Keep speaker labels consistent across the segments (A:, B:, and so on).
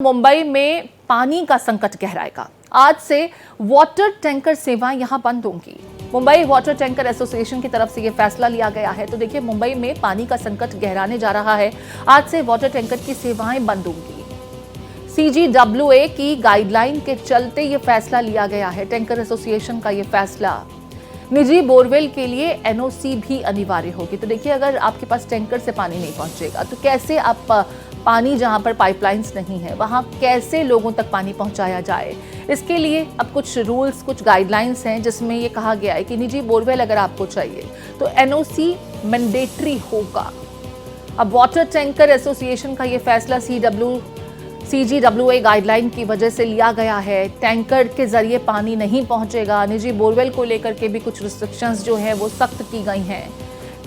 A: मुंबई में पानी का संकट गहराएगा। आज से वाटर टैंकर सेवाएं यहां बंद होंगी। मुंबई वाटर टैंकर एसोसिएशन की तरफ से यह फैसला लिया गया है। तो देखिए, मुंबई में पानी का संकट गहराने जा रहा है। आज से वाटर टैंकर की सेवाएं बंद होंगी। CGWA की गाइडलाइन के चलते यह फैसला लिया गया है। टैंकर एसोसिएशन का यह फैसला, निजी बोरवेल के लिए NOC भी अनिवार्य होगी। तो देखिए, अगर आपके पास टैंकर से पानी नहीं पहुंचेगा तो कैसे आप पानी, जहां पर पाइपलाइंस नहीं है, वहां कैसे लोगों तक पानी पहुंचाया जाए। इसके लिए अब कुछ रूल्स, कुछ गाइडलाइंस हैं जिसमें ये कहा गया है कि निजी बोरवेल अगर आपको चाहिए तो NOC मैंडेटरी होगा। अब वाटर टैंकर एसोसिएशन का ये फैसला CGWA गाइडलाइन की वजह से लिया गया है। टैंकर के जरिए पानी नहीं पहुंचेगा। निजी बोरवेल को लेकर के भी कुछ रिस्ट्रिक्शंस जो है वो सख्त की गई हैं।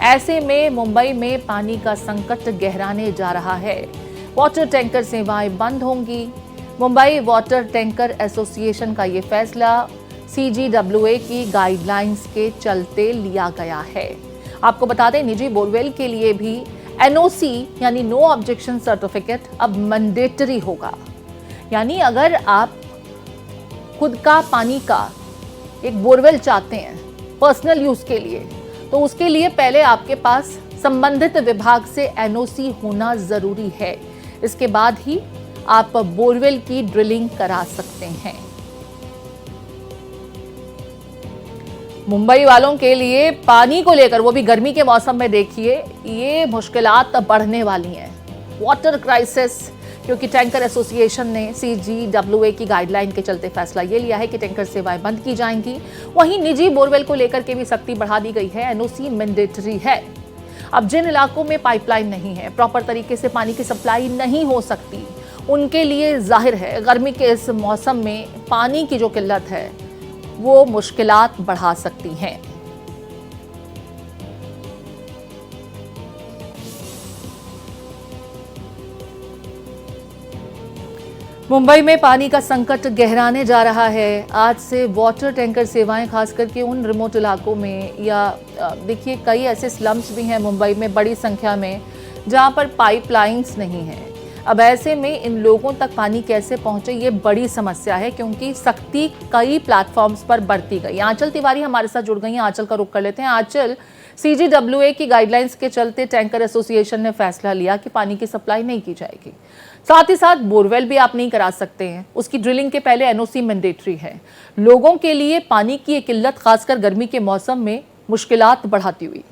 A: ऐसे में मुंबई में पानी का संकट गहराने जा रहा है। वाटर टैंकर सेवाएं बंद होंगी। मुंबई वाटर टैंकर एसोसिएशन का ये फैसला CGWA की गाइडलाइंस के चलते लिया गया है। आपको बता दें, निजी बोरवेल के लिए भी NOC यानी नो ऑब्जेक्शन सर्टिफिकेट अब मैंडेटरी होगा। यानी अगर आप खुद का पानी का एक बोरवेल चाहते हैं पर्सनल यूज के लिए, तो उसके लिए पहले आपके पास संबंधित विभाग से NOC होना जरूरी है। इसके बाद ही आप बोरवेल की ड्रिलिंग करा सकते हैं। मुंबई वालों के लिए पानी को लेकर, वो भी गर्मी के मौसम में, देखिए ये मुश्किलात बढ़ने वाली हैं। वाटर क्राइसिस, क्योंकि टैंकर एसोसिएशन ने CGWA की गाइडलाइन के चलते फैसला ये लिया है कि टैंकर सेवाएं बंद की जाएंगी। वहीं निजी बोरवेल को लेकर के भी सख्ती बढ़ा दी गई है। NOC मैंडेटरी है। अब जिन इलाकों में पाइपलाइन नहीं है, प्रॉपर तरीके से पानी की सप्लाई नहीं हो सकती, उनके लिए जाहिर है गर्मी के इस मौसम में पानी की जो किल्लत है वो मुश्किलात बढ़ा सकती हैं। मुंबई में पानी का संकट गहराने जा रहा है। आज से वाटर टैंकर सेवाएं, खास करके उन रिमोट इलाकों में, या देखिए कई ऐसे स्लम्स भी हैं मुंबई में बड़ी संख्या में जहां पर पाइपलाइंस नहीं है। अब ऐसे में इन लोगों तक पानी कैसे पहुंचे, ये बड़ी समस्या है, क्योंकि सख्ती कई प्लेटफॉर्म्स पर बढ़ती गई। आंचल तिवारी हमारे साथ जुड़ गई हैं। आंचल का रुख कर लेते हैं। आंचल, CGWA की गाइडलाइंस के चलते टैंकर एसोसिएशन ने फैसला लिया कि पानी की सप्लाई नहीं की जाएगी। साथ ही साथ बोरवेल भी आप नहीं करा सकते हैं। उसकी ड्रिलिंग के पहले NOC मैंडेटरी है। लोगों के लिए पानी की ये किल्लत, खासकर गर्मी के मौसम में, मुश्किलात बढ़ाती हुई।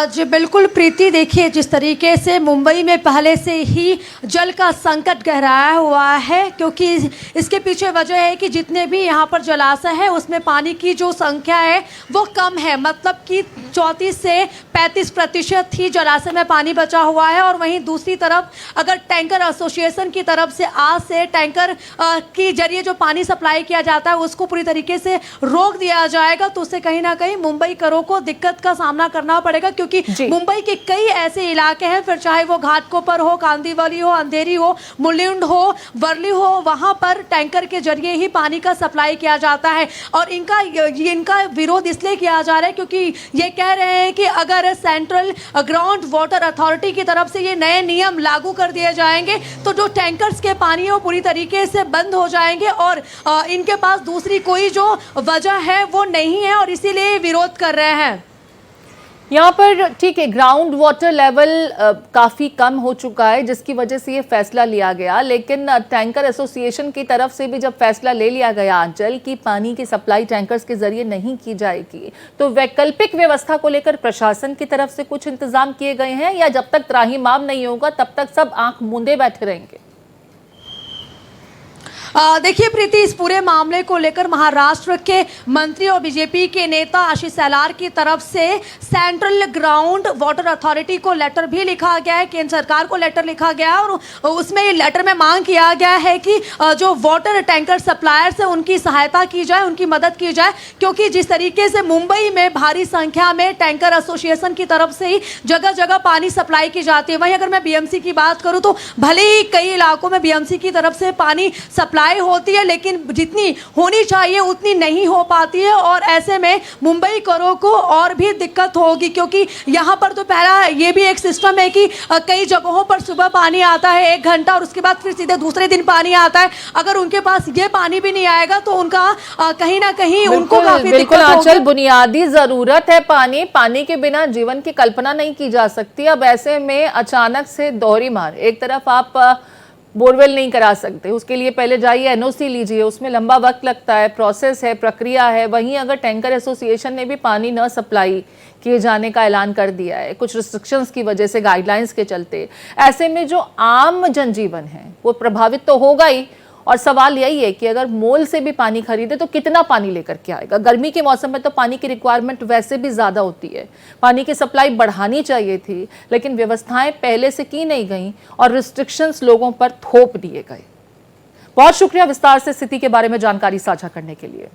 B: जी बिल्कुल प्रीति, देखिए जिस तरीके से मुंबई में पहले से ही जल का संकट गहराया हुआ है, क्योंकि इसके पीछे वजह है कि जितने भी यहाँ पर जलाशय है उसमें पानी की जो संख्या है वो कम है। मतलब कि 34 से 35% ही जलाशय में पानी बचा हुआ है। और वहीं दूसरी तरफ अगर टैंकर एसोसिएशन की तरफ से आज से टैंकर के जरिए जो पानी सप्लाई किया जाता है उसको पूरी तरीके से रोक दिया जाएगा, तो उससे कहीं ना कहीं मुंबई करों को दिक्कत का सामना करना पड़ेगा। क्योंकि मुंबई के कई ऐसे इलाके हैं, फिर चाहे वो घाटकोपर हो, कांदिवली हो, अंधेरी हो, मुलुंड हो, वर्ली हो, वहां पर टैंकर के जरिए ही पानी का सप्लाई किया जाता है। और इनका विरोध इसलिए किया जा रहा है क्योंकि ये कह रहे हैं कि अगर सेंट्रल ग्राउंड वाटर अथॉरिटी की तरफ से ये नए नियम लागू कर दिए जाएंगे तो जो टैंकर्स के पानी है वो पूरी तरीके से बंद हो जाएंगे और इनके पास दूसरी कोई जो वजह है वो नहीं है, और इसीलिए विरोध कर रहे हैं।
A: यहाँ पर ठीक है, ग्राउंड वाटर लेवल काफ़ी कम हो चुका है, जिसकी वजह से ये फैसला लिया गया। लेकिन टैंकर एसोसिएशन की तरफ से भी जब फैसला ले लिया गया जल की पानी की सप्लाई टैंकर्स के जरिए नहीं की जाएगी, तो वैकल्पिक व्यवस्था को लेकर प्रशासन की तरफ से कुछ इंतजाम किए गए हैं, या जब तक त्राहिमाम नहीं होगा तब तक सब आंख मूंदे बैठे रहेंगे?
B: देखिए प्रीति, इस पूरे मामले को लेकर महाराष्ट्र के मंत्री और बीजेपी के नेता आशीष शेलार की तरफ से सेंट्रल ग्राउंड वाटर अथॉरिटी को लेटर भी लिखा गया है, केंद्र सरकार को लेटर लिखा गया है। और उसमें लेटर में मांग किया गया है कि जो वाटर टैंकर सप्लायर्स है उनकी सहायता की जाए, उनकी मदद की जाए, क्योंकि जिस तरीके से मुंबई में भारी संख्या में टैंकर एसोसिएशन की तरफ से ही जगह जगह पानी सप्लाई की जाती है। वहीं अगर मैं BMC की बात करूँ तो भले ही कई इलाकों में BMC की तरफ से पानी सप्लाई सप्लाई होती है, लेकिन जितनी होनी चाहिए उतनी नहीं हो पाती है। और ऐसे में मुंबई करों को और भी दिक्कत होगी, क्योंकि यहाँ पर तो पहला ये भी एक सिस्टम है कि कई जगहों पर सुबह पानी आता है 1 घंटा और उसके बाद फिर सीधे दूसरे दिन पानी आता है। अगर उनके पास ये पानी भी नहीं आएगा तो उनका कहीं ना कहीं उनको काफी
A: बिल्कुल
B: दिक्कत होगी।
A: आंचल, बुनियादी जरूरत है पानी। पानी के बिना जीवन की कल्पना नहीं की जा सकती। अब ऐसे में अचानक से दोहरी मार, एक तरफ आप बोरवेल नहीं करा सकते, उसके लिए पहले जाइए एनओसी लीजिए, उसमें लंबा वक्त लगता है, प्रोसेस है, प्रक्रिया है। वहीं अगर टैंकर एसोसिएशन ने भी पानी न सप्लाई किए जाने का ऐलान कर दिया है कुछ रिस्ट्रिक्शंस की वजह से, गाइडलाइंस के चलते, ऐसे में जो आम जनजीवन है वो प्रभावित तो होगा ही। और सवाल यही है कि अगर मोल से भी पानी खरीदे तो कितना पानी लेकर के आएगा। गर्मी के मौसम में तो पानी की रिक्वायरमेंट वैसे भी ज़्यादा होती है, पानी की सप्लाई बढ़ानी चाहिए थी, लेकिन व्यवस्थाएं पहले से की नहीं गई और रिस्ट्रिक्शंस लोगों पर थोप दिए गए। बहुत शुक्रिया विस्तार से स्थिति के बारे में जानकारी साझा करने के लिए।